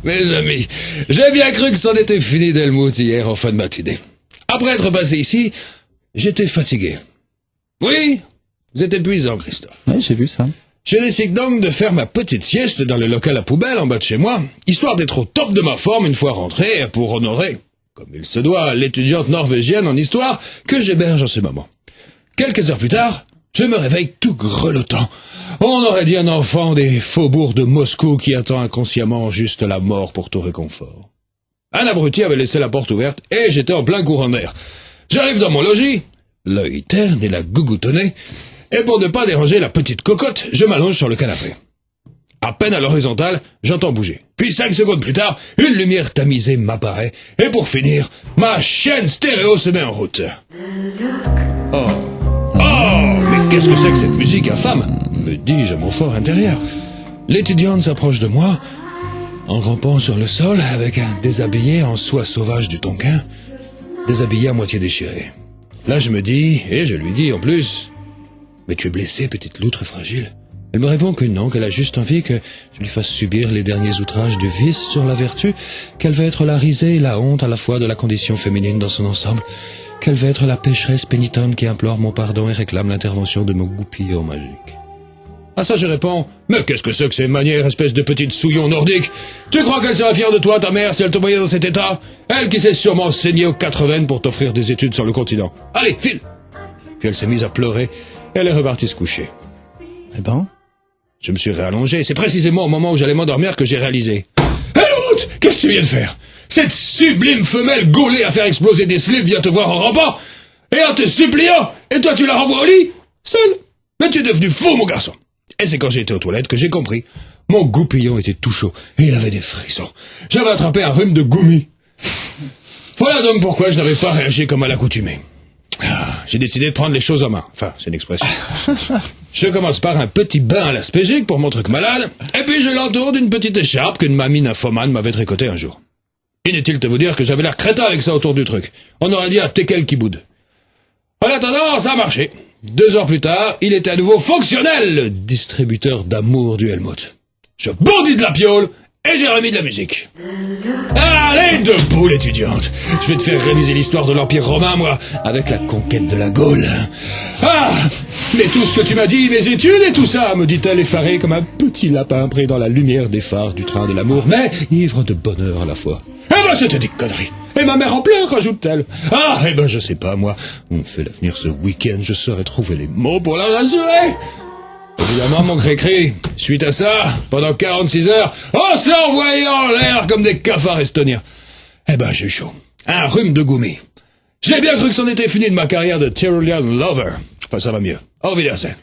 Mes amis, j'ai bien cru que c'en était fini d'Helmut hier en fin de matinée. Après être passé ici, j'étais fatigué. Oui, vous êtes épuisant, Christophe. Ouais, j'ai vu ça. Je décide donc de faire ma petite sieste dans le local à poubelle en bas de chez moi, histoire d'être au top de ma forme une fois rentré pour honorer, comme il se doit, l'étudiante norvégienne en histoire que j'héberge en ce moment. Quelques heures plus tard, je me réveille tout grelottant. On aurait dit un enfant des faubourgs de Moscou qui attend inconsciemment juste la mort pour tout réconfort. Un abruti avait laissé la porte ouverte et j'étais en plein courant d'air. J'arrive dans mon logis, l'œil terne et la gougoute au nez, et pour ne pas déranger la petite cocotte, je m'allonge sur le canapé. À peine à l'horizontale, j'entends bouger. Puis 5 secondes plus tard, une lumière tamisée m'apparaît, et pour finir, ma chaîne stéréo se met en route. Oh, mais qu'est-ce que c'est que cette musique infâme, me dis-je à mon fort intérieur. L'étudiante s'approche de moi, en rampant sur le sol avec un déshabillé en soie sauvage du Tonkin, déshabillé à moitié déchiré. Là je me dis, et je lui dis en plus, « Mais tu es blessée, petite loutre fragile ?» Elle me répond que non, qu'elle a juste envie que je lui fasse subir les derniers outrages du vice sur la vertu, qu'elle veut être la risée et la honte à la fois de la condition féminine dans son ensemble, qu'elle veut être la pécheresse pénitente qui implore mon pardon et réclame l'intervention de mon goupillon magique. À ça je réponds, « Mais qu'est-ce que c'est que ces manières, espèce de petite souillon nordique? Tu crois qu'elle serait fière de toi, ta mère, si elle te voyait dans cet état? Elle qui s'est sûrement saignée aux 80 pour t'offrir des études sur le continent. Allez, file !» Puis elle s'est mise à pleurer, et elle est repartie se coucher. Eh ben? Je me suis réallongé, c'est précisément au moment où j'allais m'endormir que j'ai réalisé. « Helmut, qu'est-ce que tu viens de faire? Cette sublime femelle gaulée à faire exploser des slips vient te voir en rampant, et en te suppliant, et toi tu la renvoies au lit? Seul? Mais tu es devenu fou, mon garçon! » Et c'est quand j'ai été aux toilettes que j'ai compris. Mon goupillon était tout chaud, et il avait des frissons. J'avais attrapé un rhume de goumi. Voilà donc pourquoi je n'avais pas réagi comme à l'accoutumée. J'ai décidé de prendre les choses en main. Enfin, c'est une expression. Je commence par un petit bain à l'aspégique pour mon truc malade, et puis je l'entoure d'une petite écharpe qu'une mamie nymphomane m'avait tricotée un jour. Inutile de vous dire que j'avais l'air crétin avec ça autour du truc. On aurait dit un teckel qui boude. En attendant, ça a marché. 2 heures plus tard, il était à nouveau fonctionnel, le distributeur d'amour du Helmut. Je bondis de la piole et j'ai remis de la musique. Allez, debout l'étudiante. Je vais te faire réviser l'histoire de l'Empire romain, moi, avec la conquête de la Gaule. Ah, mais tout ce que tu m'as dit, mes études et tout ça, me dit-elle effarée comme un petit lapin pris dans la lumière des phares du train de l'amour, mais ivre de bonheur à la fois. Eh ben, c'était des conneries. Et ma mère en pleure, rajoute-t-elle. Ah, eh ben, je sais pas, moi. On fait l'avenir ce week-end, je saurais trouver les mots pour la rassurer. Évidemment, mon cré-cré, suite à ça, pendant 46 heures, on s'est envoyé en l'air comme des cafards estoniens. Eh ben, j'ai eu chaud. Un rhume de goumi. J'ai bien cru que c'en était fini de ma carrière de Tyrolean Lover. Enfin, ça va mieux. Au Wiedersehen.